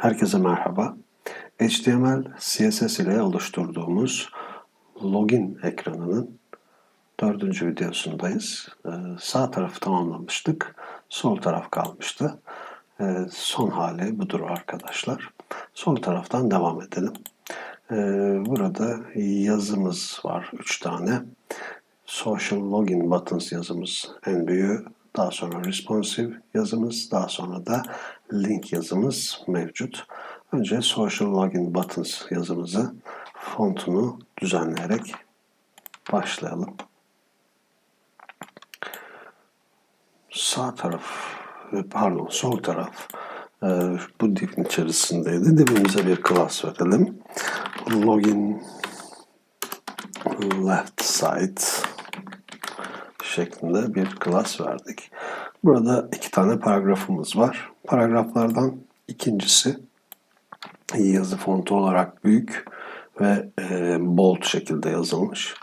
Herkese merhaba. HTML, CSS ile oluşturduğumuz login ekranının dördüncü videosundayız. Sağ tarafı tamamlamıştık. Sol taraf kalmıştı. Son hali budur arkadaşlar. Sol taraftan devam edelim. Burada yazımız var 3 tane. Social Login Buttons yazımız en büyüğü. Daha sonra Responsive yazımız, daha sonra da Link yazımız mevcut. Önce Social Login Buttons yazımızı, fontunu düzenleyerek başlayalım. Sol taraf bu divin içerisindeydi. Divimize bir class verelim. Login left side şeklinde bir class verdik. Burada iki tane paragrafımız var. Paragraflardan ikincisi yazı fontu olarak büyük ve bold şekilde yazılmış.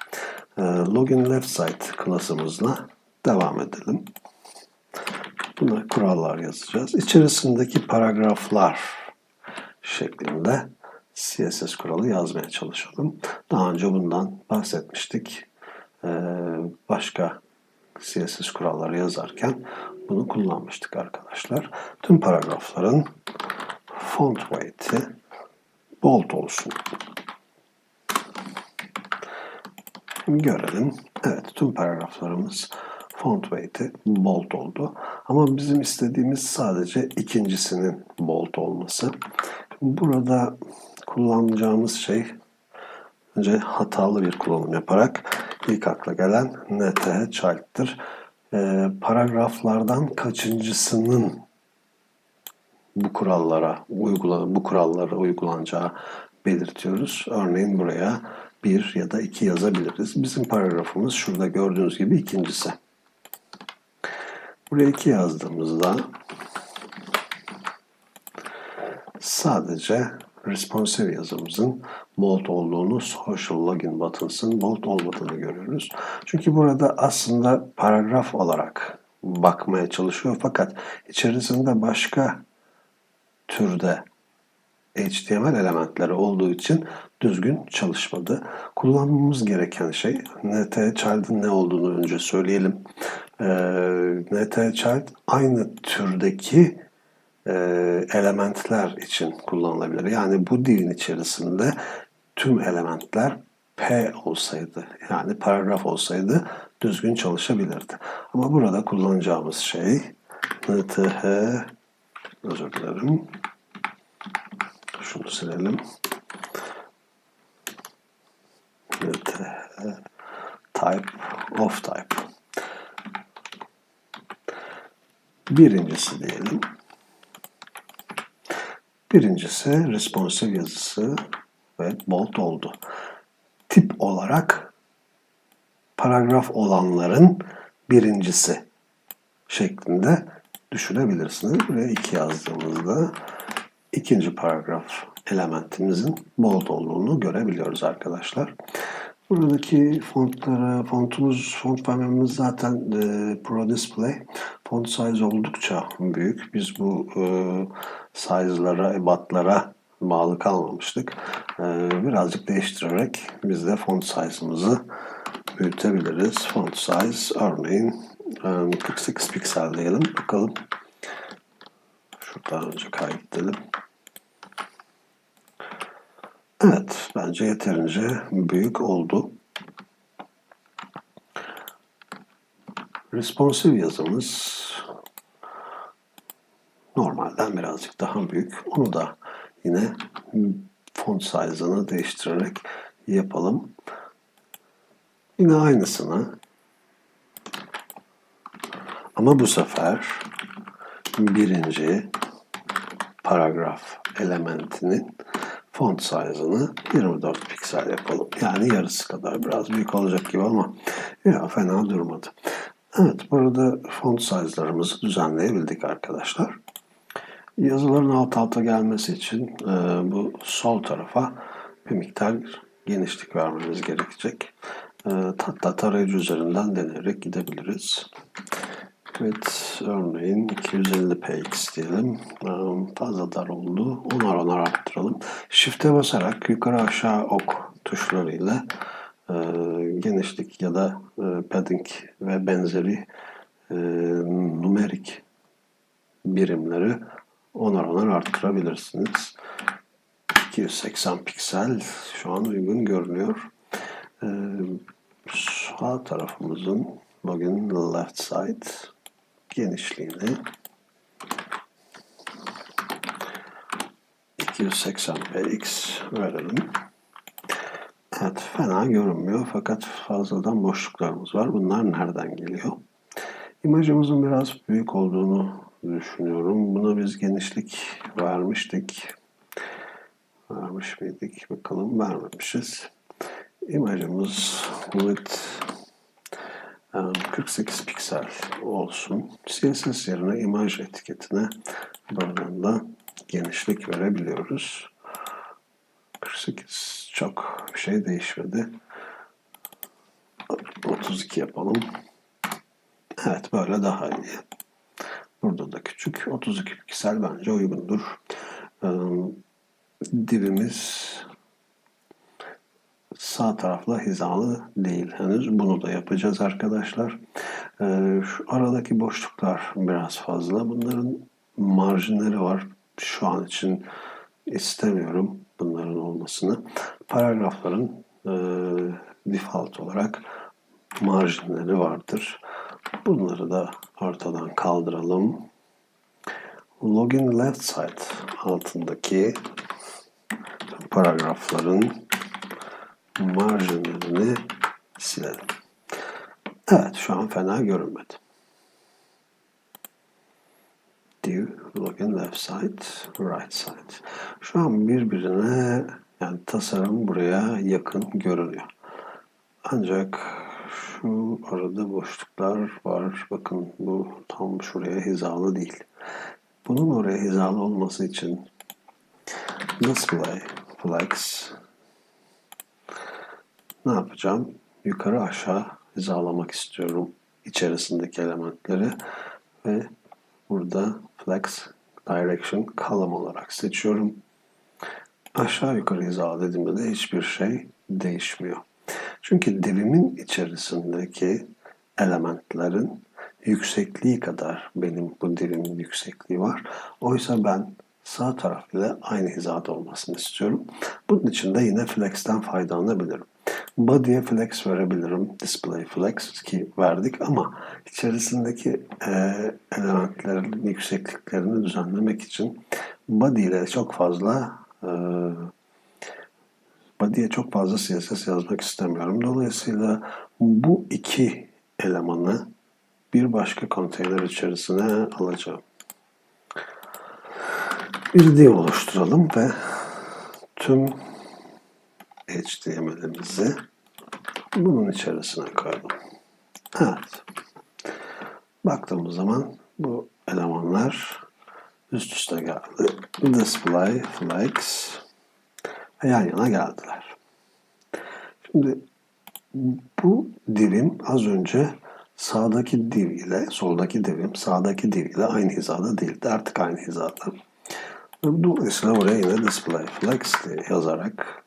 Login left side class'ımızla devam edelim. Buna kurallar yazacağız. İçerisindeki paragraflar şeklinde CSS kuralı yazmaya çalışalım. Daha önce bundan bahsetmiştik. Başka CSS kuralları yazarken bunu kullanmıştık arkadaşlar. Tüm paragrafların font weight'i bold olsun. Görelim. Evet, tüm paragraflarımız font weight'i bold oldu. Ama bizim istediğimiz sadece ikincisinin bold olması. Burada kullanacağımız şey, önce hatalı bir kullanım yaparak ilk akla gelen NT child'dır. Paragraflardan kaçıncısının bu kurallara uygulanacağı belirtiyoruz. Örneğin buraya 1 ya da 2 yazabiliriz. Bizim paragrafımız şurada gördüğünüz gibi ikincisi. Buraya 2 yazdığımızda sadece responsive yazımızın bold olduğunu, social login buttons'ın bold olmadığını görüyoruz. Çünkü burada aslında paragraf olarak bakmaya çalışıyor fakat içerisinde başka türde HTML elementleri olduğu için düzgün çalışmadı. Kullanmamız gereken şey, NT-Child'ın ne olduğunu önce söyleyelim. NT-Child aynı türdeki elementler için kullanılabilir. Yani bu divin içerisinde tüm elementler P olsaydı, yani paragraf olsaydı düzgün çalışabilirdi. Ama burada kullanacağımız şey NTH, özür dilerim, şunu silelim. Type of type. Birincisi diyelim. Birincisi responsive yazısı ve bold oldu. Tip olarak paragraf olanların birincisi şeklinde düşünebilirsiniz. Buraya 2 yazdığımızda ikinci paragraf elementimizin bold olduğunu görebiliyoruz arkadaşlar. Buradaki font panemimiz zaten Pro Display. Font size oldukça büyük. Biz bu size'lara, ebatlara bağlı kalmamıştık. Birazcık değiştirerek biz de font size'ımızı büyütebiliriz. Font size örneğin 48 piksel diyelim. Bakalım. Şuradan önce kaydedelim. Evet, bence yeterince büyük oldu. Responsive yazımız normalden birazcık daha büyük. Onu da yine font size'ını değiştirerek yapalım. Yine aynısını ama bu sefer birinci paragraf elementinin font size'ını 24 piksel yapalım. Yani yarısı kadar, biraz büyük olacak gibi ama ya fena durmadı. Evet, burada font size'larımızı düzenleyebildik arkadaşlar. Yazıların alt alta gelmesi için bu sol tarafa bir miktar genişlik vermemiz gerekecek. Hatta tarayıcı üzerinden deneyerek gidebiliriz. Evet, örneğin 250 px diyelim. Fazla dar oldu. Onar arttıralım. Shift'e basarak yukarı aşağı ok tuşlarıyla genişlik ya da padding ve benzeri numerik birimleri onar arttırabilirsiniz. 280 piksel şu an uygun görünüyor. Sağ tarafımızın login left side genişliğini 280px verelim. Evet, fena görünmüyor fakat fazladan boşluklarımız var. Bunlar nereden geliyor? İmajımızın biraz büyük olduğunu düşünüyorum. Buna biz genişlik vermiştik. Vermiş miydik? Bakalım, vermemişiz. İmajımız width 48 piksel olsun. CSS yerine imaj etiketine buradan da genişlik verebiliyoruz. 48 çok bir şey değişmedi. 32 yapalım. Evet, böyle daha iyi. Burada da küçük. 32 piksel bence uygundur. Divimiz sağ tarafla hizalı değil henüz. Bunu da yapacağız arkadaşlar. Şu aradaki boşluklar biraz fazla. Bunların marjinleri var. Şu an için istemiyorum bunların olmasını. Paragrafların default olarak marjinleri vardır. Bunları da ortadan kaldıralım. Login left side altındaki paragrafların marjinlerini silelim. Evet, şu an fena görünmedi. Div, login left side, right side. Şu an birbirine, yani tasarım buraya yakın görünüyor. Ancak şu arada boşluklar var. Bakın, bu tam şuraya hizalı değil. Bunun oraya hizalı olması için display flex ne yapacağım? Yukarı aşağı hizalamak istiyorum içerisindeki elementleri ve burada flex direction column olarak seçiyorum. Aşağı yukarı hizala dediğimde de hiçbir şey değişmiyor. Çünkü divimin içerisindeki elementlerin yüksekliği kadar benim bu divimin yüksekliği var. Oysa ben sağ taraf ile aynı hizada olmasını istiyorum. Bunun için de yine flex'ten faydalanabilirim. Body'ye flex verebilirim. Display flex ki verdik ama içerisindeki elementlerin yüksekliklerini düzenlemek için body ile çok fazla body'ye çok fazla CSS yazmak istemiyorum. Dolayısıyla bu iki elemanı bir başka konteyner içerisine alacağım. Bir div oluşturalım ve tüm HTML'imizi bunun içerisine koyalım. Evet. Baktığımız zaman bu elemanlar üst üste geldi. Display, flex ve yan yana geldiler. Şimdi bu divim az önce sağdaki div ile soldaki divim sağdaki div ile aynı hizada değildi. Artık aynı hizada. Dolayısıyla oraya yine display flex diye yazarak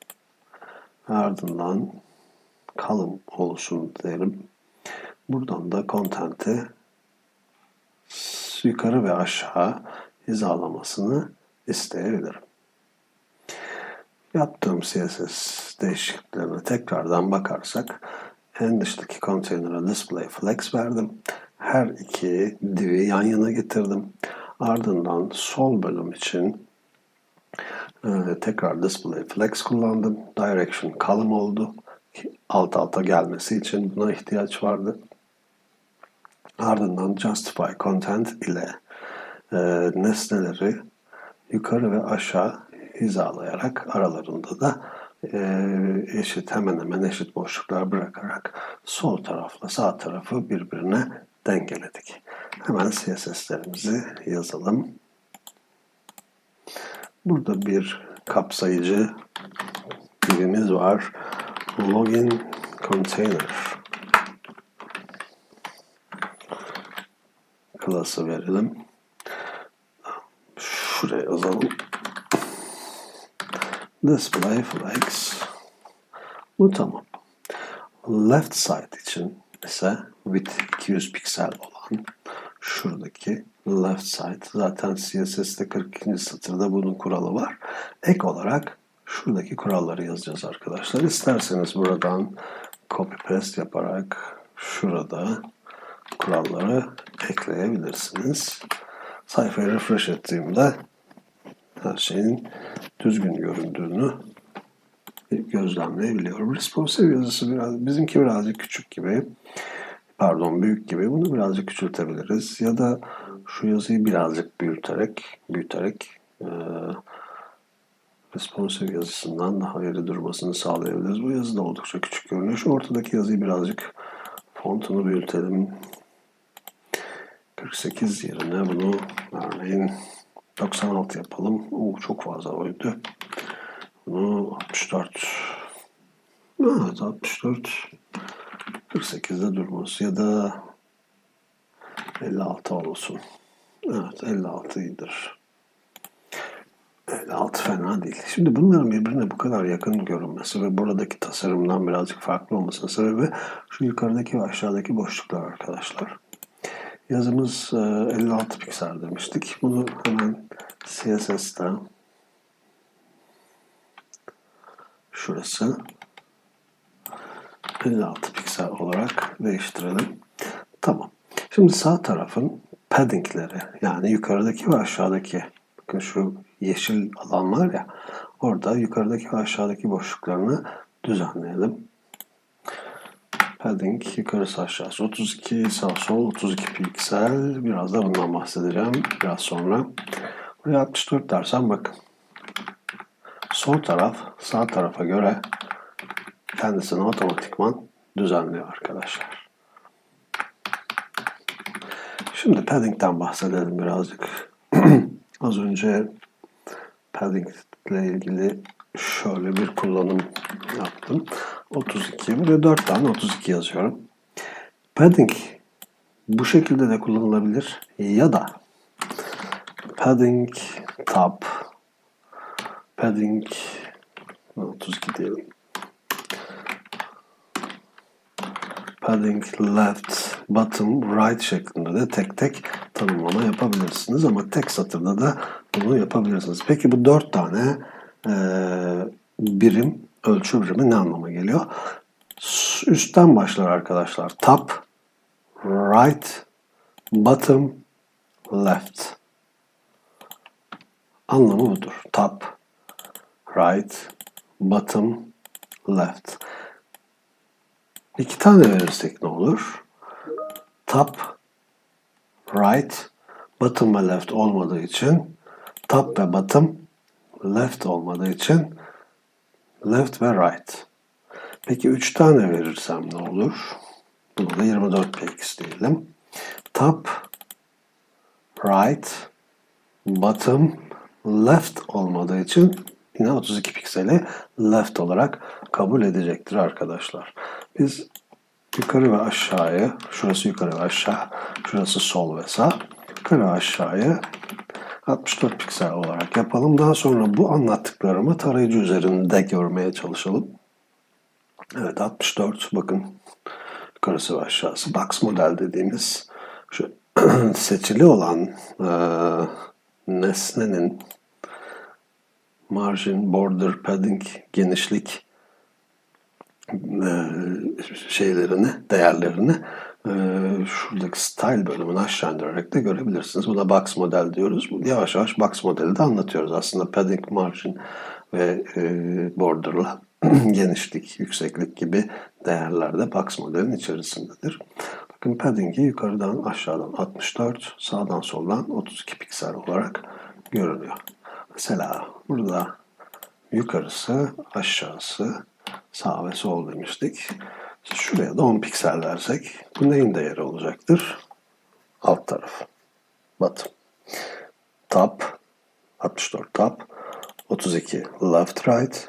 ardından column olsun derim. Buradan da content'i yukarı ve aşağı hizalamasını isteyebilirim. Yaptığım CSS değişikliklerine tekrardan bakarsak en dıştaki konteyner'a display flex verdim. Her iki div'i yan yana getirdim. Ardından sol bölüm için tekrar display flex kullandım. Direction column oldu. Alt alta gelmesi için buna ihtiyaç vardı. Ardından justify content ile nesneleri yukarı ve aşağı hizalayarak aralarında da hemen hemen eşit boşluklar bırakarak sol tarafla sağ tarafı birbirine dengeledik. Hemen CSS'lerimizi yazalım. Burada bir kapsayıcı divimiz var. Login container. class'ı verelim. Şuraya yazalım. Display flags. Bu tamam. Left side için ise width 200 piksel olan şuradaki left side. Zaten CSS'de 42. satırda bunun kuralı var. Ek olarak şuradaki kuralları yazacağız arkadaşlar. İsterseniz buradan copy paste yaparak şurada kuralları ekleyebilirsiniz. Sayfayı refresh ettiğimde her şeyin düzgün göründüğünü gözlemleyebiliyorum. Responsive yazısı bizimki birazcık küçük gibi. Pardon, büyük gibi. Bunu birazcık küçültebiliriz. Ya da şu yazıyı birazcık büyüterek responsive yazısından daha iri durmasını sağlayabiliriz. Bu yazı da oldukça küçük görünüyor. Şu ortadaki yazıyı birazcık fontunu büyütelim. 48 yerine bunu örneğin 96 yapalım. Çok fazla oydu. Bunu 64. Evet, 64. 48'de durması ya da 56 olsun. Evet, 56 iyidir. 56 fena değil. Şimdi bunların birbirine bu kadar yakın görünmesi ve buradaki tasarımdan birazcık farklı olmasının sebebi şu yukarıdaki ve aşağıdaki boşluklar arkadaşlar. Yazımız 56 piksel demiştik. Bunu hemen CSS'ten şurası 56 piksel olarak değiştirelim. Tamam. Şimdi sağ tarafın paddingleri, yani yukarıdaki ve aşağıdaki, bakın şu yeşil alan var ya, orada yukarıdaki ve aşağıdaki boşluklarını düzenleyelim. Padding yukarısı aşağısı 32, sağ sol 32 piksel. Biraz da bundan bahsedeceğim biraz sonra. Buraya 64 dersem bakın. Sol taraf sağ tarafa göre kendisini otomatikman düzenliyor arkadaşlar. Şimdi padding'den bahsedelim birazcık. Az önce padding ile ilgili şöyle bir kullanım yaptım. 32, buraya 4 tane 32 yazıyorum. Padding bu şekilde de kullanılabilir ya da padding top, padding 32 diyelim. Padding left, bottom, right şeklinde de tek tek tanımlama yapabilirsiniz ama tek satırda da bunu yapabilirsiniz. Peki bu 4 tane birim, ölçü birimi ne anlama geliyor? Üstten başlar arkadaşlar. Top, right, bottom, left. Anlamı budur. Top, right, bottom, left. 2 tane verirsek ne olur? Top, right, bottom ve left olmadığı için, top ve bottom, left olmadığı için left ve right. Peki 3 tane verirsem ne olur? Bunu da 24px diyelim. Top, right, bottom, left olmadığı için yine 32 pikseli left olarak kabul edecektir arkadaşlar. Biz yukarı ve aşağıyı, şurası yukarı ve aşağı, şurası sol ve sağ, yukarı ve aşağıyı 64 piksel olarak yapalım. Daha sonra bu anlattıklarımı tarayıcı üzerinde görmeye çalışalım. Evet, 64, bakın yukarısı ve aşağısı. Box model dediğimiz şu seçili olan nesnenin margin, border, padding, genişlik şeylerini, değerlerini şuradaki style bölümünü aşağı indirerek de görebilirsiniz. Buna box model diyoruz. Yavaş yavaş box modeli de anlatıyoruz. Aslında padding, margin ve border'la genişlik, yükseklik gibi değerler de box modelin içerisindedir. Bakın padding'i yukarıdan aşağıdan 64, sağdan soldan 32 piksel olarak görünüyor. Mesela burada yukarısı, aşağısı, sağ ve sol demiştik. Şuraya da 10 piksel versek bu neyin değeri olacaktır? Alt taraf. Bottom. Top. 64 top. 32 left right.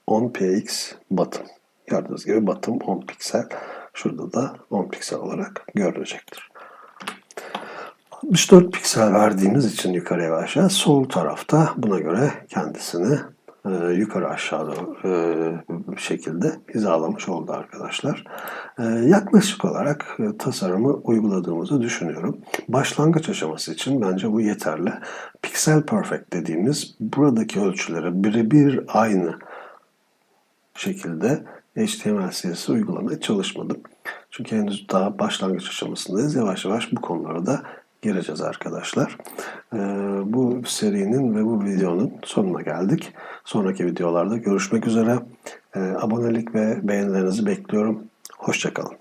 10 px bottom. Gördüğünüz gibi bottom 10 piksel. Şurada da 10 piksel olarak görülecektir. 64 piksel verdiğimiz için yukarıya ve aşağı, sol tarafta buna göre kendisini yukarı aşağı doğru şekilde hizalamış oldu arkadaşlar. Yaklaşık olarak tasarımı uyguladığımızı düşünüyorum. Başlangıç aşaması için bence bu yeterli. Pixel Perfect dediğimiz buradaki ölçüleri birebir aynı şekilde HTML CSS uygulamaya çalışmadım. Çünkü henüz daha başlangıç aşamasındayız. Yavaş yavaş bu konulara da gireceğiz arkadaşlar. Bu serinin ve bu videonun sonuna geldik. Sonraki videolarda görüşmek üzere. Abonelik ve beğenilerinizi bekliyorum. Hoşça kalın.